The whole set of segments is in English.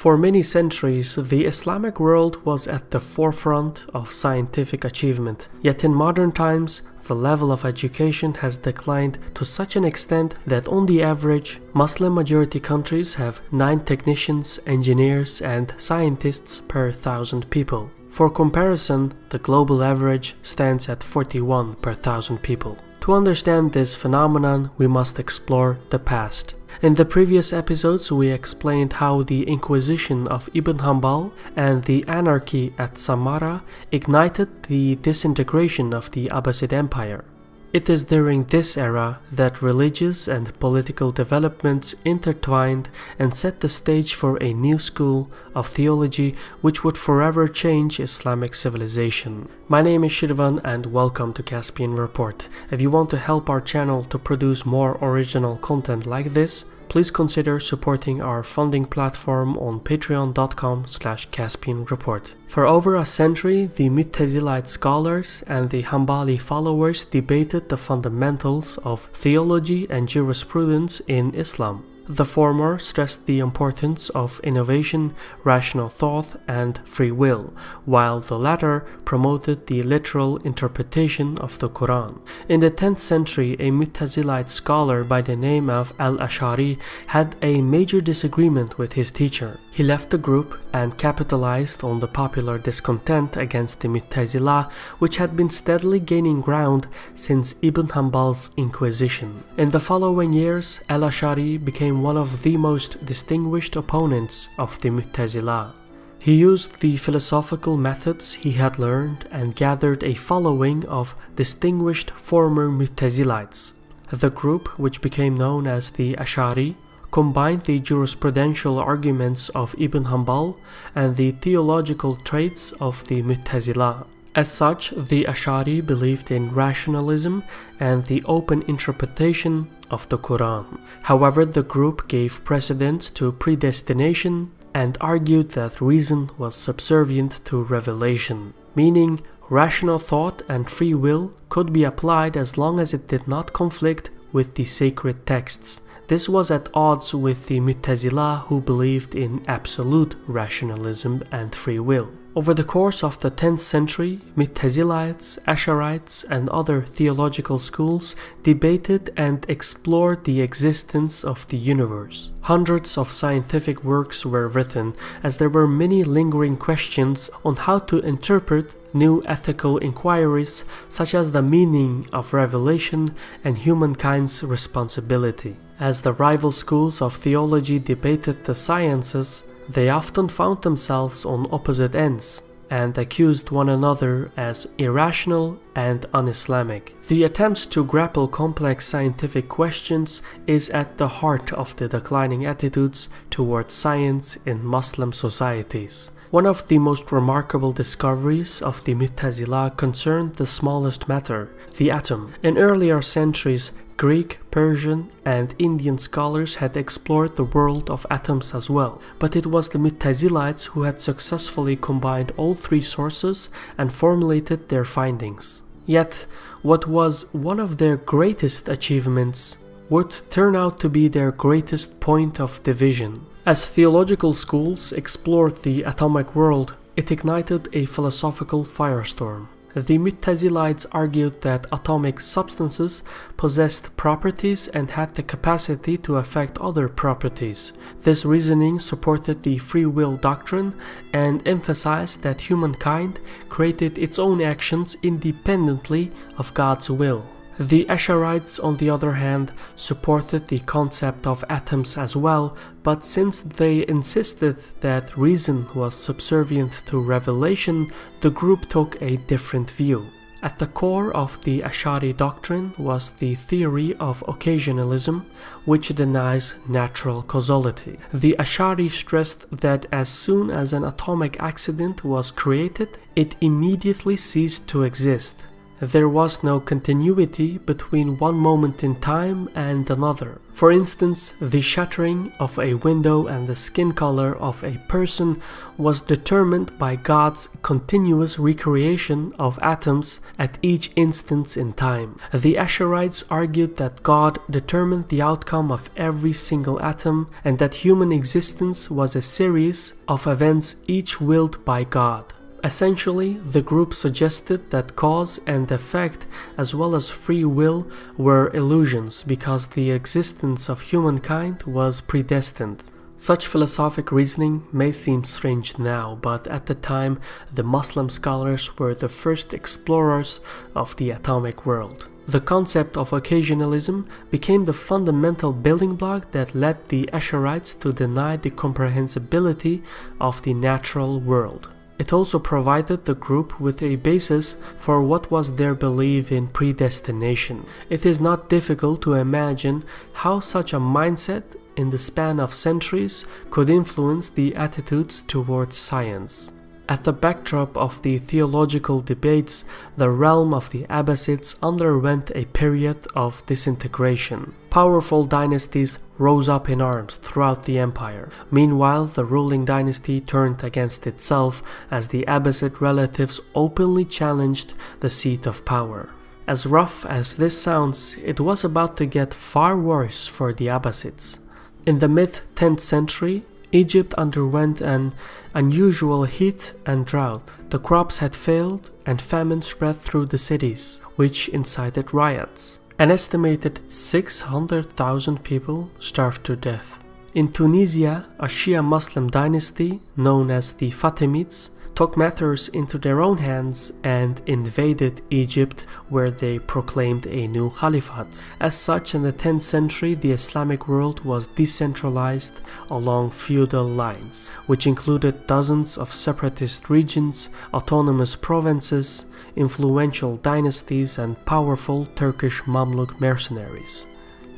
For many centuries, the Islamic world was at the forefront of scientific achievement, yet in modern times, the level of education has declined to such an extent that on the average, Muslim-majority countries have 9 technicians, engineers, and scientists per 1,000 people. For comparison, the global average stands at 41 per 1,000 people. To understand this phenomenon, we must explore the past. In the previous episodes, we explained how the Inquisition of Ibn Hanbal and the Anarchy at Samarra ignited the disintegration of the Abbasid Empire. It is during this era that religious and political developments intertwined and set the stage for a new school of theology which would forever change Islamic civilization. My name is Shirvan and welcome to Caspian Report. If you want to help our channel to produce more original content like this, please consider supporting our funding platform on patreon.com/CaspianReport. For over a century, the Mu'tazilite scholars and the Hanbali followers debated the fundamentals of theology and jurisprudence in Islam. The former stressed the importance of innovation, rational thought, and free will, while the latter promoted the literal interpretation of the Quran. In the 10th century, a Mu'tazilite scholar by the name of al-Ash'ari had a major disagreement with his teacher. He left the group and capitalized on the popular discontent against the Mu'tazila, which had been steadily gaining ground since Ibn Hanbal's Inquisition. In the following years, al-Ash'ari became one of the most distinguished opponents of the Mu'tazila. He used the philosophical methods he had learned and gathered a following of distinguished former Mu'tazilites. The group, which became known as the Ash'ari, combined the jurisprudential arguments of Ibn Hanbal and the theological traits of the Mu'tazila. As such, the Ash'ari believed in rationalism and the open interpretation of the Quran. However, the group gave precedence to predestination and argued that reason was subservient to revelation, meaning rational thought and free will could be applied as long as it did not conflict with the sacred texts. This was at odds with the Mu'tazila, who believed in absolute rationalism and free will. Over the course of the 10th century, Mu'tazilites, Ash'arites, and other theological schools debated and explored the existence of the universe. Hundreds of scientific works were written, as there were many lingering questions on how to interpret new ethical inquiries such as the meaning of revelation and humankind's responsibility. As the rival schools of theology debated the sciences, they often found themselves on opposite ends and accused one another as irrational and un-Islamic. The attempts to grapple complex scientific questions is at the heart of the declining attitudes towards science in Muslim societies. One of the most remarkable discoveries of the Mu'tazila concerned the smallest matter, the atom. In earlier centuries, Greek, Persian, and Indian scholars had explored the world of atoms as well, but it was the Mu'tazilites who had successfully combined all 3 sources and formulated their findings. Yet, what was one of their greatest achievements would turn out to be their greatest point of division. As theological schools explored the atomic world, it ignited a philosophical firestorm. The Mu'tazilites argued that atomic substances possessed properties and had the capacity to affect other properties. This reasoning supported the free will doctrine and emphasized that humankind created its own actions independently of God's will. The Ash'arites, on the other hand, supported the concept of atoms as well, but since they insisted that reason was subservient to revelation, the group took a different view. At the core of the Ash'ari doctrine was the theory of occasionalism, which denies natural causality. The Ash'ari stressed that as soon as an atomic accident was created, it immediately ceased to exist. there was no continuity between one moment in time and another. For instance, the shattering of a window and the skin color of a person was determined by God's continuous recreation of atoms at each instance in time. The Ash'arites argued that God determined the outcome of every single atom and that human existence was a series of events each willed by God. Essentially, the group suggested that cause and effect as well as free will were illusions because the existence of humankind was predestined. Such philosophic reasoning may seem strange now, but at the time the Muslim scholars were the first explorers of the atomic world. The concept of occasionalism became the fundamental building block that led the Ash'arites to deny the comprehensibility of the natural world. It also provided the group with a basis for what was their belief in predestination. It is not difficult to imagine how such a mindset in the span of centuries could influence the attitudes towards science. At the backdrop of the theological debates, the realm of the Abbasids underwent a period of disintegration. Powerful dynasties rose up in arms throughout the empire. Meanwhile, the ruling dynasty turned against itself as the Abbasid relatives openly challenged the seat of power. As rough as this sounds, it was about to get far worse for the Abbasids. In the mid-10th century, Egypt underwent an unusual heat and drought. The crops had failed and famine spread through the cities, which incited riots. An estimated 600,000 people starved to death. In Tunisia, a Shia Muslim dynasty known as the Fatimids took matters into their own hands and invaded Egypt, where they proclaimed a new caliphate. As such, in the 10th century, the Islamic world was decentralized along feudal lines, which included dozens of separatist regions, autonomous provinces, influential dynasties, and powerful Turkish Mamluk mercenaries.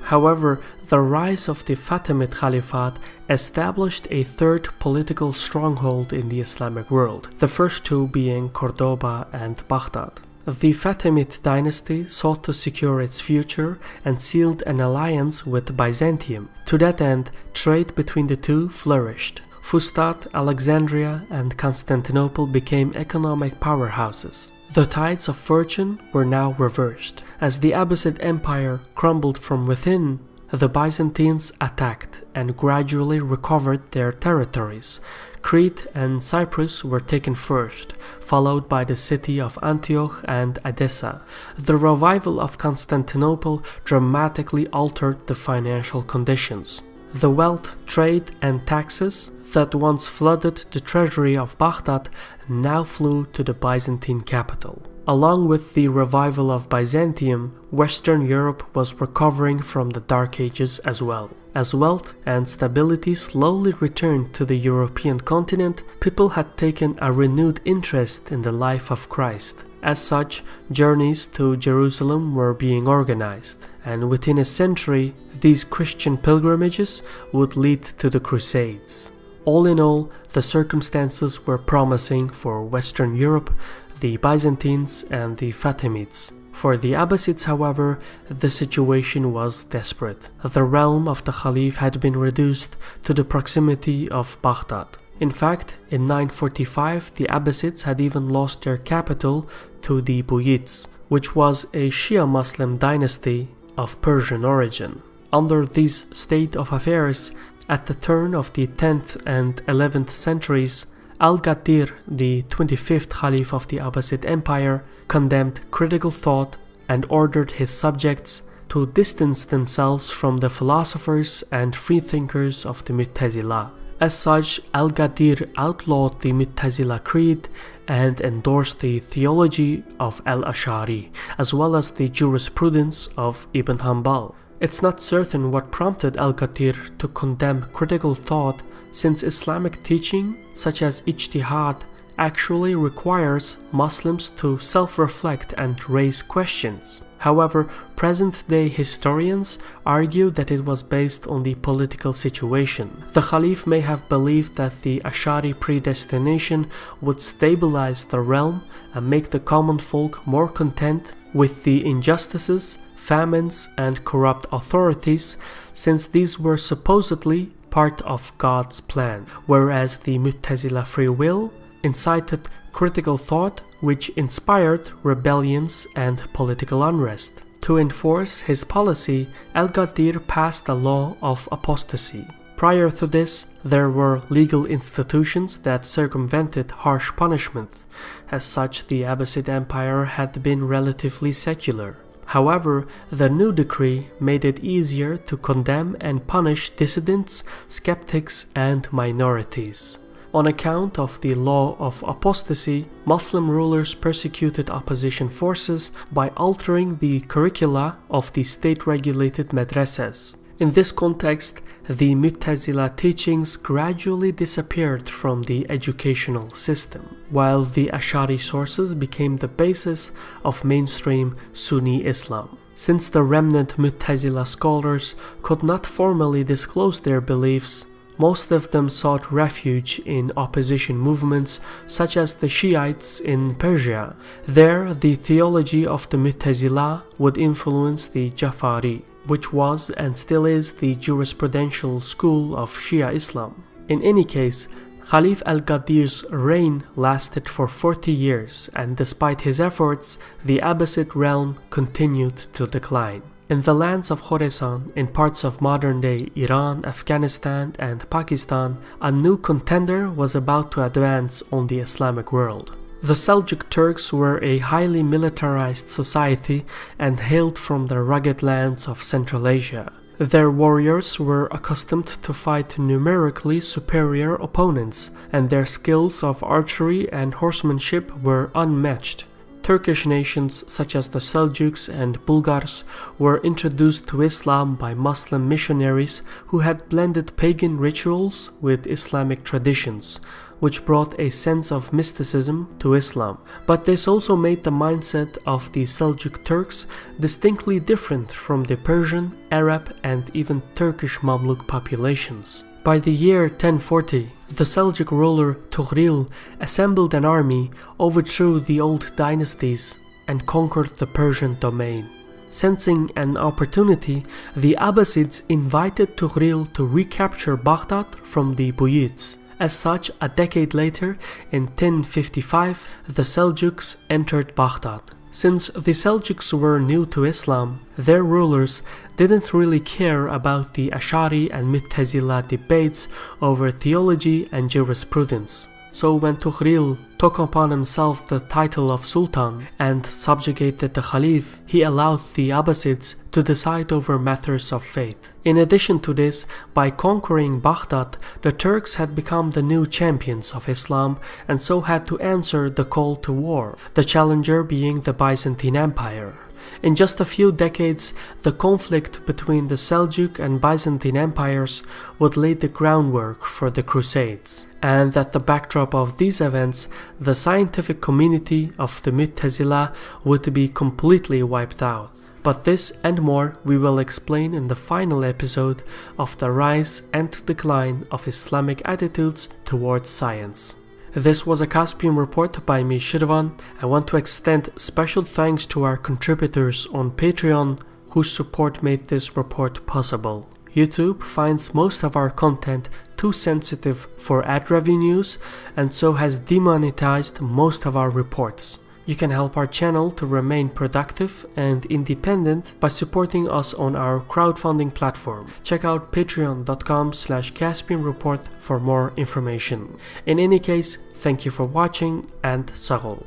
However, the rise of the Fatimid Caliphate established a third political stronghold in the Islamic world, the first two being Cordoba and Baghdad. The Fatimid dynasty sought to secure its future and sealed an alliance with Byzantium. To that end, trade between the two flourished. Fustat, Alexandria, and Constantinople became economic powerhouses. The tides of fortune were now reversed. As the Abbasid Empire crumbled from within, the Byzantines attacked and gradually recovered their territories. Crete and Cyprus were taken first, followed by the city of Antioch and Edessa. The revival of Constantinople dramatically altered the financial conditions. The wealth, trade, and taxes that once flooded the treasury of Baghdad now flew to the Byzantine capital. Along with the revival of Byzantium, Western Europe was recovering from the Dark Ages as well. As wealth and stability slowly returned to the European continent, people had taken a renewed interest in the life of Christ. As such, journeys to Jerusalem were being organized, and within a century, these Christian pilgrimages would lead to the Crusades. All in all, the circumstances were promising for Western Europe, the Byzantines, and the Fatimids. For the Abbasids, however, the situation was desperate. The realm of the Caliph had been reduced to the proximity of Baghdad. In fact, in 945, the Abbasids had even lost their capital to the Buyids, which was a Shia Muslim dynasty of Persian origin. Under this state of affairs, at the turn of the 10th and 11th centuries, Al-Qadir, the 25th Caliph of the Abbasid Empire, condemned critical thought and ordered his subjects to distance themselves from the philosophers and freethinkers of the Mu'tazila. As such, Al-Qadir outlawed the Mu'tazila creed and endorsed the theology of Al-Ash'ari, as well as the jurisprudence of Ibn Hanbal. It's not certain what prompted Al-Qadir to condemn critical thought, since Islamic teaching, such as ijtihad actually requires Muslims to self-reflect and raise questions. However, present-day historians argue that it was based on the political situation. The Caliph may have believed that the Ash'ari predestination would stabilize the realm and make the common folk more content with the injustices, famines, and corrupt authorities, since these were supposedly part of God's plan, whereas the Mu'tazila free will incited critical thought, which inspired rebellions and political unrest. To enforce his policy, Al-Ghadir passed a law of apostasy. Prior to this, there were legal institutions that circumvented harsh punishment. As such, the Abbasid Empire had been relatively secular. However, the new decree made it easier to condemn and punish dissidents, skeptics, and minorities. On account of the law of apostasy, Muslim rulers persecuted opposition forces by altering the curricula of the state-regulated madrasas. In this context, the Mu'tazila teachings gradually disappeared from the educational system, while the Ash'ari sources became the basis of mainstream Sunni Islam. Since the remnant Mu'tazila scholars could not formally disclose their beliefs, most of them sought refuge in opposition movements such as the Shiites in Persia. There, the theology of the Mu'tazila would influence the Jafari, which was and still is the jurisprudential school of Shia Islam. In any case, Caliph al-Ghadir's reign lasted for 40 years, and despite his efforts, the Abbasid realm continued to decline. In the lands of Khorasan, in parts of modern-day Iran, Afghanistan, and Pakistan, a new contender was about to advance on the Islamic world. The Seljuk Turks were a highly militarized society and hailed from the rugged lands of Central Asia. Their warriors were accustomed to fight numerically superior opponents, and their skills of archery and horsemanship were unmatched. Turkish nations such as the Seljuks and Bulgars were introduced to Islam by Muslim missionaries who had blended pagan rituals with Islamic traditions, which brought a sense of mysticism to Islam. But this also made the mindset of the Seljuk Turks distinctly different from the Persian, Arab, and even Turkish Mamluk populations. By the year 1040, the Seljuk ruler Tughril assembled an army, overthrew the old dynasties, and conquered the Persian domain. Sensing an opportunity, the Abbasids invited Tughril to recapture Baghdad from the Buyids. As such, a decade later, in 1055, the Seljuks entered Baghdad. Since the Seljuks were new to Islam, their rulers didn't really care about the Ash'ari and Mu'tazila debates over theology and jurisprudence. So when Tughril took upon himself the title of Sultan and subjugated the Caliph, he allowed the Abbasids to decide over matters of faith. In addition to this, by conquering Baghdad, the Turks had become the new champions of Islam and so had to answer the call to war, the challenger being the Byzantine Empire. In just a few decades, the conflict between the Seljuk and Byzantine empires would lay the groundwork for the Crusades. And at the backdrop of these events, the scientific community of the Mu'tazila would be completely wiped out. But this and more we will explain in the final episode of the rise and decline of Islamic attitudes towards science. This was a Caspian Report by me, Shirvan. I want to extend special thanks to our contributors on Patreon, whose support made this report possible. YouTube finds most of our content too sensitive for ad revenues and so has demonetized most of our reports. You can help our channel to remain productive and independent by supporting us on our crowdfunding platform. Check out patreon.com/CaspianReport for more information. In any case, thank you for watching and Sahol.